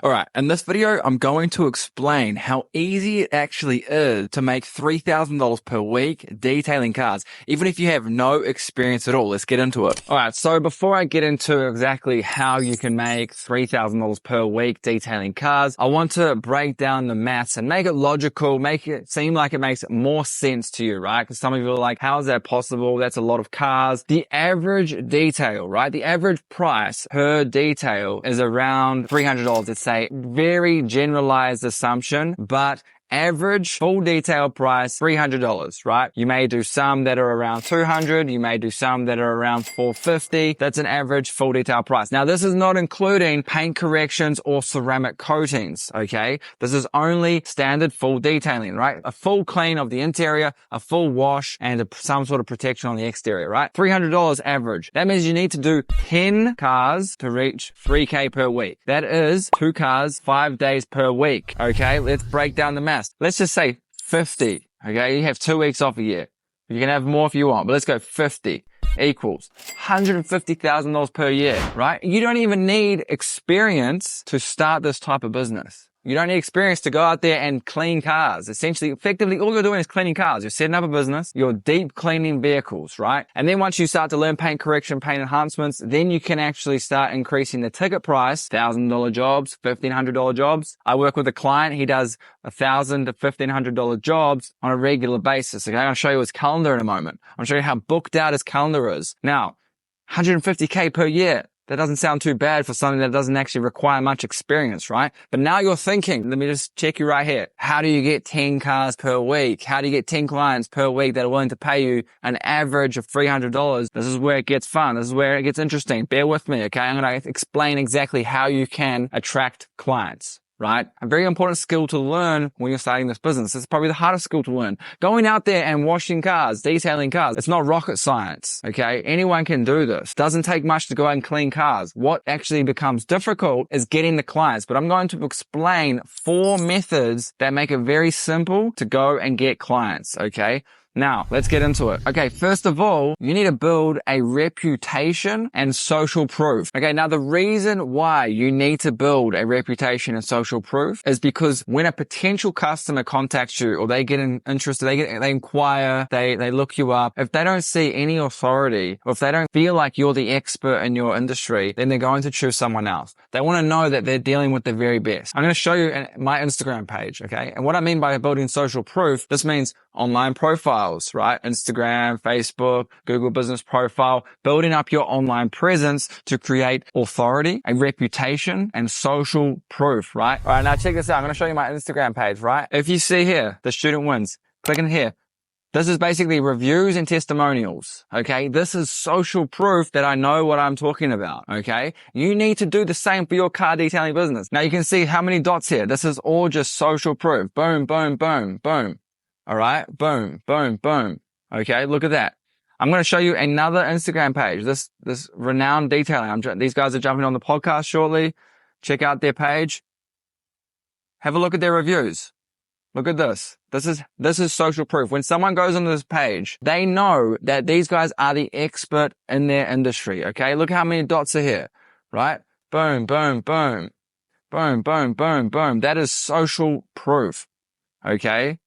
All right, in this video, I'm going to explain how easy it actually is to make $3,000 per week detailing cars, even if you have no experience at all. Let's get into it. All right, so before I get into exactly how you can make $3,000 per week detailing cars, I want to break down the maths and make it logical, make it seem like it makes more sense to you, right? Because some of you are like, how is that possible? That's a lot of cars. The average detail, right? The average price per detail is around $300. It's a very generalized assumption, but average full detail price, $300, right? You may do some that are around $200. You may do some that are around $450. That's an average full detail price. Now, this is not including paint corrections or ceramic coatings, okay? This is only standard full detailing, right? A full clean of the interior, a full wash, and some sort of protection on the exterior, right? $300 average. That means you need to do 10 cars to reach $3K per week. That is 2 cars, 5 days per week, okay? Let's break down the math. Let's just say 50, okay? You have 2 weeks off a year. You can have more if you want, but let's go 50 equals $150,000 per year, right? You don't even need experience to start this type of business. You don't need experience to go out there and clean cars. Essentially, effectively, all you're doing is cleaning cars. You're setting up a business. You're deep cleaning vehicles, right? And then once you start to learn paint correction, paint enhancements, then you can actually start increasing the ticket price, $1,000 jobs, $1,500 jobs. I work with a client. He does $1,000 to $1,500 jobs on a regular basis. Okay, I'm going to show you his calendar in a moment. I'm going to show you how booked out his calendar is. Now, 150K per year. That doesn't sound too bad for something that doesn't actually require much experience, right? But now you're thinking, let me just check you right here. How do you get 10 cars per week? How do you get 10 clients per week that are willing to pay you an average of $300? This is where it gets fun. This is where it gets interesting. Bear with me, okay? I'm going to explain exactly how you can attract clients. Right? A very important skill to learn when you're starting this business. It's probably the hardest skill to learn. Going out there and washing cars, detailing cars. It's not rocket science. Okay. Anyone can do this. Doesn't take much to go out and clean cars. What actually becomes difficult is getting the clients. But I'm going to explain 4 methods that make it very simple to go and get clients. Okay. Now, let's get into it. Okay, first of all, you need to build a reputation and social proof. Okay, now the reason why you need to build a reputation and social proof is because when a potential customer contacts you or they get interested, they inquire, they look you up, if they don't see any authority or if they don't feel like you're the expert in your industry, then they're going to choose someone else. They want to know that they're dealing with the very best. I'm going to show you my Instagram page, okay? And what I mean by building social proof, this means online profiles, right? Instagram, Facebook, Google Business Profile, building up your online presence to create authority, a reputation, and social proof, right? All right, now check this out. I'm going to show you my Instagram page, right? If you see here, the student wins, click in here. This is basically reviews and testimonials, okay? This is social proof that I know what I'm talking about, okay? You need to do the same for your car detailing business. Now you can see how many dots here. This is all just social proof. Boom, boom, boom, boom. All right. Boom, boom, boom. Okay. Look at that. I'm going to show you another Instagram page. This renowned detailing. These guys are jumping on the podcast shortly. Check out their page. Have a look at their reviews. Look at this. This is social proof. When someone goes on this page, they know that these guys are the expert in their industry. Okay. Look how many dots are here, right? Boom, boom, boom, boom, boom, boom, boom. That is social proof. Okay.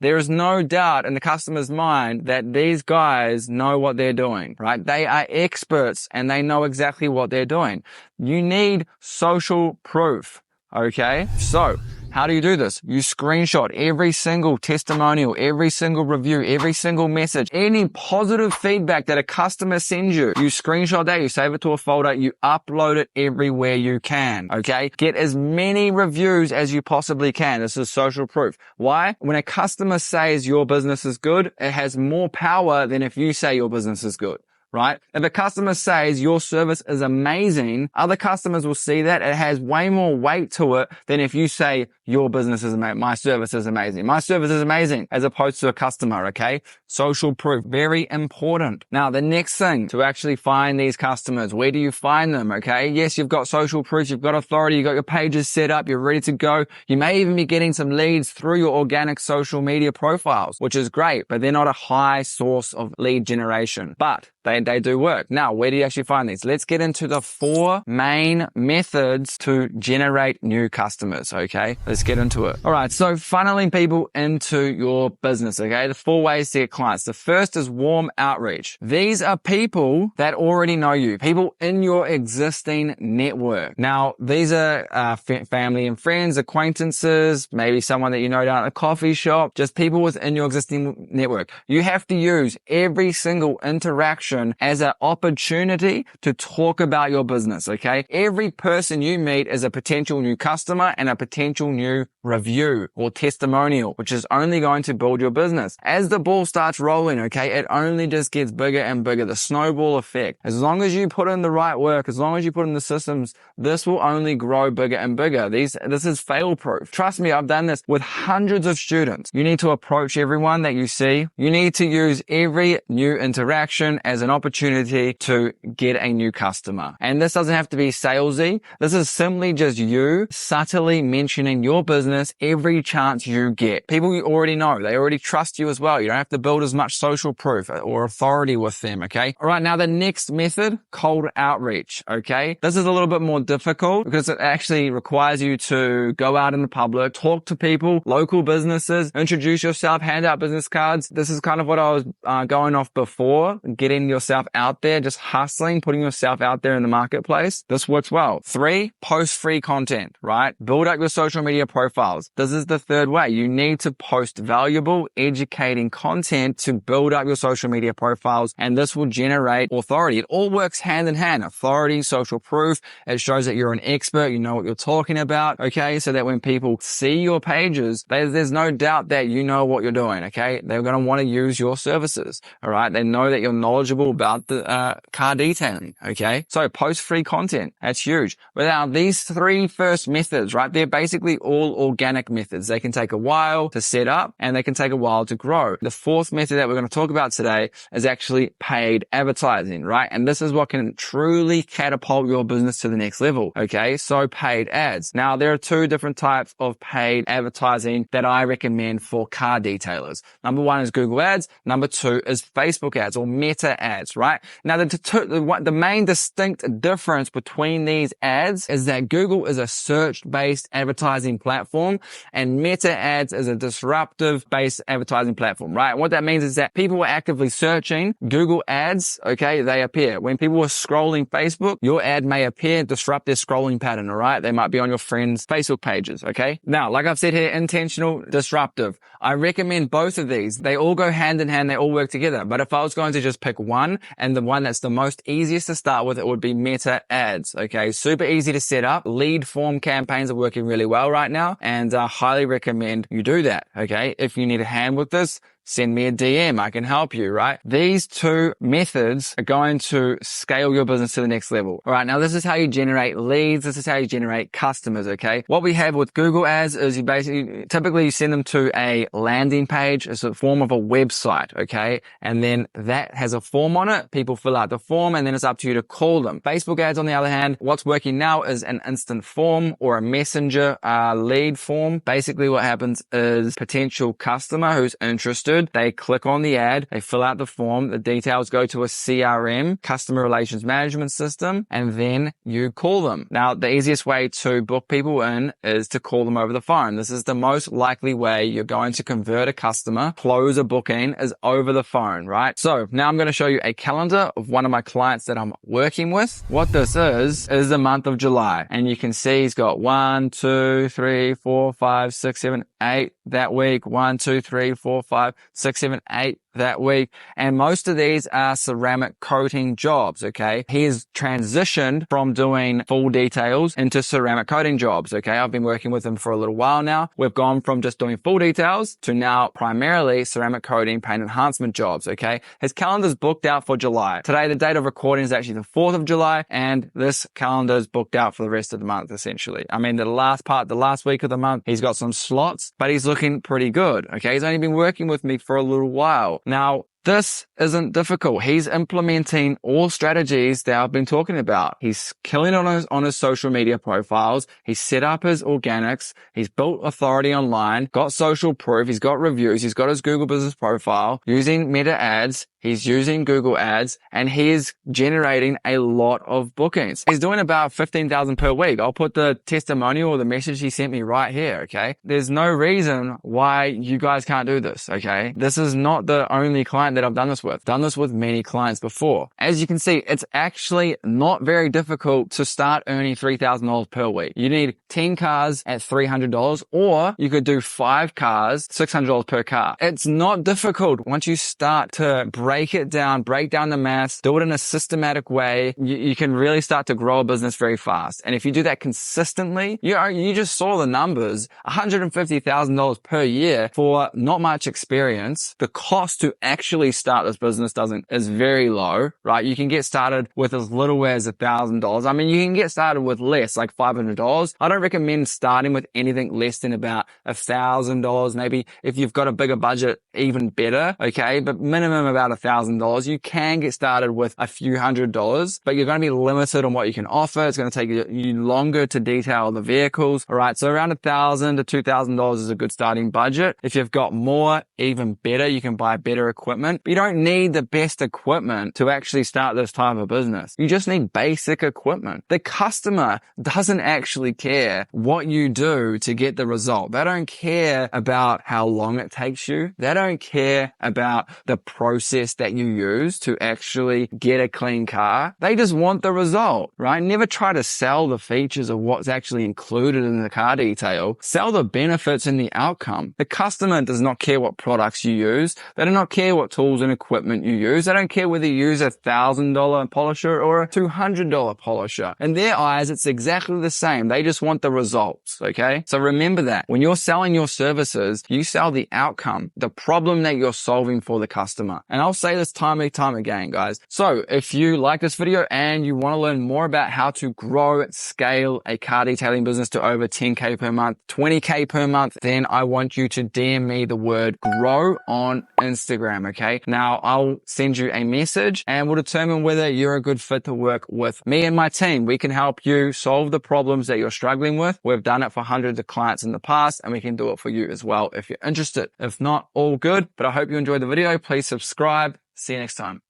There is no doubt in the customer's mind that these guys know what they're doing, right? They are experts and they know exactly what they're doing. You need social proof, okay? So, how do you do this? You screenshot every single testimonial, every single review, every single message, any positive feedback that a customer sends you. You screenshot that, you save it to a folder, you upload it everywhere you can, okay? Get as many reviews as you possibly can. This is social proof. Why? When a customer says your business is good, it has more power than if you say your business is good. Right? If a customer says your service is amazing, other customers will see that. It has way more weight to it than if you say your business is amazing, my service is amazing. My service is amazing as opposed to a customer, okay? Social proof, very important. Now, the next thing to actually find these customers, where do you find them, okay? Yes, you've got social proof, you've got authority, you've got your pages set up, you're ready to go. You may even be getting some leads through your organic social media profiles, which is great, but they're not a high source of lead generation. But they they do work. Now, where do you actually find these? Let's get into the 4 main methods to generate new customers, okay? Let's get into it. All right, so funneling people into your business, okay? The 4 ways to get clients. The first is warm outreach. These are people that already know you, people in your existing network. Now, these are family and friends, acquaintances, maybe someone that you know down at a coffee shop, just people within your existing network. You have to use every single interaction as an opportunity to talk about your business, okay? Every person you meet is a potential new customer and a potential new review or testimonial, which is only going to build your business. As the ball starts rolling, okay, it only just gets bigger and bigger, the snowball effect. As long as you put in the right work, as long as you put in the systems, this will only grow bigger and bigger. This is fail proof. Trust me, I've done this with hundreds of students. You need to approach everyone that you see. You need to use every new interaction as an opportunity to get a new customer. And this doesn't have to be salesy. This is simply just you subtly mentioning your business every chance you get. People you already know, they already trust you as well. You don't have to build as much social proof or authority with them, okay? All right, now the next method, cold outreach, okay? This is a little bit more difficult because it actually requires you to go out in the public, talk to people, local businesses, introduce yourself, hand out business cards. This is kind of what I was going off before, getting yourself out there, just hustling, putting yourself out there in the marketplace. This works well. 3, post free content, right? Build up your social media profiles. This is the 3rd way. You need to post valuable, educating content to build up your social media profiles, and this will generate authority. It all works hand in hand. Authority, social proof. It shows that you're an expert. You know what you're talking about, okay? So that when people see your pages, there's no doubt that you know what you're doing, okay? They're going to want to use your services, all right? They know that you're knowledgeable about the car detailing, okay? So post free content. That's huge. But now these 3 first methods, right? They're basically all organic methods. They can take a while to set up and they can take a while to grow. The 4th method that we're going to talk about today is actually paid advertising, right? And this is what can truly catapult your business to the next level, okay? So paid ads. Now, there are 2 different types of paid advertising that I recommend for car detailers. Number 1 is Google ads. Number 2 is Facebook ads or meta ads, right? Now, the main distinct difference between these ads is that Google is a search-based advertising platform and meta ads is a disruptive-based advertising platform, right? And what that means is that people are actively searching Google ads, okay, they appear. When people are scrolling Facebook, your ad may appear and disrupt their scrolling pattern, all right? They might be on your friends' Facebook pages, okay? Now, like I've said here, intentional, disruptive. I recommend both of these. They all go hand in hand. They all work together. But if I was going to just pick one and the one that's the most easiest to start with, it would be meta ads, okay? Super easy to set up. Lead form campaigns are working really well right now, and I highly recommend you do that, okay? If you need a hand with this, send me a DM. I can help you, right? These 2 methods are going to scale your business to the next level. All right. Now, this is how you generate leads. This is how you generate customers. Okay. What we have with Google ads is typically you send them to a landing page. It's a form of a website. Okay. And then that has a form on it. People fill out the form and then it's up to you to call them. Facebook ads, on the other hand, what's working now is an instant form or a messenger lead form. Basically what happens is potential customer who's interested, they click on the ad, they fill out the form, the details go to a CRM, customer relations management system, and then you call them. Now, the easiest way to book people in is to call them over the phone. This is the most likely way you're going to convert a customer, close a booking, is over the phone, right? So now I'm going to show you a calendar of one of my clients that I'm working with. What this is the month of July. And you can see he's got 1, 2, 3, 4, 5, 6, 7, 8 that week. 1, 2, 3, 4, 5, 6, 7, 8 that week. And most of these are ceramic coating jobs, okay? He has transitioned from doing full details into ceramic coating jobs, okay? I've been working with him for a little while now. We've gone from just doing full details to now primarily ceramic coating paint enhancement jobs, okay? His calendar's booked out for July. Today, the date of recording is actually the 4th of July, and this calendar is booked out for the rest of the month, essentially. I mean, the last week of the month, he's got some slots, but he's looking pretty good, okay? He's only been working with me for a little while. Now, This isn't difficult. He's implementing all strategies that I've been talking about. He's killing it on his social media profiles. He's set up his organics. He's built authority online, got social proof. He's got reviews. He's got his Google business profile using Meta ads. He's using Google ads, and he is generating a lot of bookings. He's doing about 15,000 per week. I'll put the testimonial or the message he sent me right here. Okay. There's no reason why you guys can't do this. Okay. This is not the only client that I've done this with. Done this with many clients before. As you can see, it's actually not very difficult to start earning $3,000 per week. You need 10 cars at $300, or you could do 5 cars, $600 per car. It's not difficult once you start to break it down, break down the maths, do it in a systematic way. You can really start to grow a business very fast. And if you do that consistently, you just saw the numbers, $150,000 per year for not much experience. The cost to actually start this business is very low, right? You can get started with as little as $1,000. I mean, you can get started with less, like $500. I don't recommend starting with anything less than about $1,000. Maybe if you've got a bigger budget, even better. Okay. But minimum about $1,000. You can get started with a few $100s, but you're going to be limited on what you can offer. It's going to take you longer to detail the vehicles. All right. So around $1,000 to $2,000 is a good starting budget. If you've got more, even better. You can buy better equipment, but you don't need the best equipment to actually start this type of business. You just need basic equipment. The customer doesn't actually care what you do to get the result. They don't care about how long it takes you. They don't care about the process that you use to actually get a clean car. They just want the result, right? Never try to sell the features of what's actually included in the car detail. Sell the benefits and the outcome. The customer does not care what products you use. They do not care what tools and equipment you use. They don't care whether you use $1,000 polisher or a $200 polisher. In their eyes, it's exactly the same. They just want the results, okay? So remember that. When you're selling your services, you sell the outcome, the problem that you're solving for the customer. And I'll say this time and time again, guys. So if you like this video and you want to learn more about how to grow, scale a car detailing business to over 10K per month, 20K per month, then I want you to DM me the word grow on Instagram, okay? Now I'll send you a message and we'll determine whether you're a good fit to work with me and my team. We can help you solve the problems that you're struggling with. We've done it for hundreds of clients in the past, and we can do it for you as well if you're interested. If not, all good, but I hope you enjoyed the video. Please subscribe. See you next time.